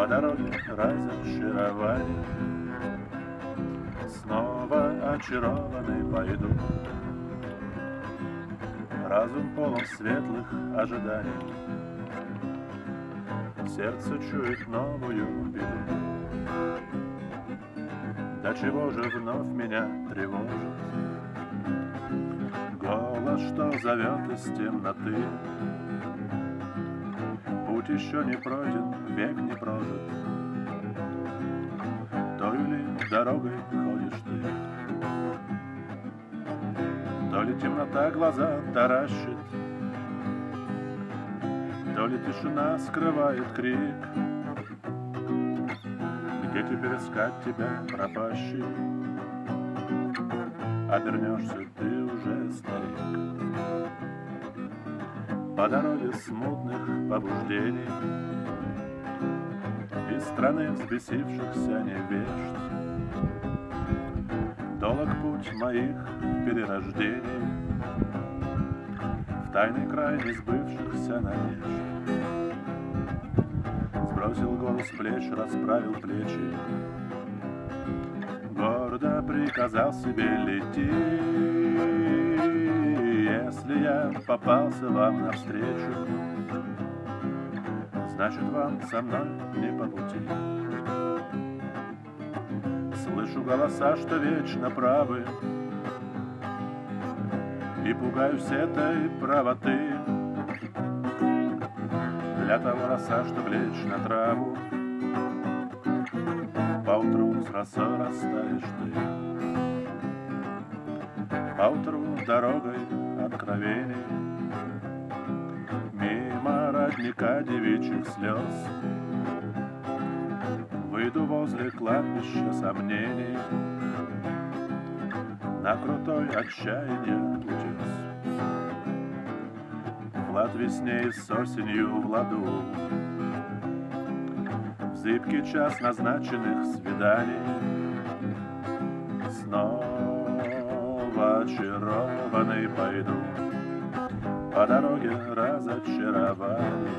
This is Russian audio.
По дороге разочарования снова очарованный пойду. Разум полон светлых ожиданий, сердце чует новую беду. До чего же вновь меня тревожит голос, что зовет из темноты? Путь еще не пройден, век не прожит, той ли дорогой ходишь ты? То ли темнота глаза таращит, то ли тишина скрывает крик. Где теперь искать тебя, пропащий? Обернешься, ты уже старик. По дороге смутных побуждений из страны взбесившихся невежд долог путь моих перерождений в тайный край несбывшихся надежд. Сбросил гору с плеч, расправил плечи, гордо приказал себе лети. Если я попался вам навстречу, значит, вам со мной не по пути. Слышу голоса, что вечно правы, и пугаюсь этой правоты. Для того роса, чтоб лечь на траву, поутру с росой растаешь ты. Поутру дорогой откровений мимо родника девичьих слез выйду возле кладбища сомнений на крутой отчаяния утес. Влад весне и с осенью в ладу, в зыбкий час назначенных свиданий снова очарованный пойду по дороге разочарований.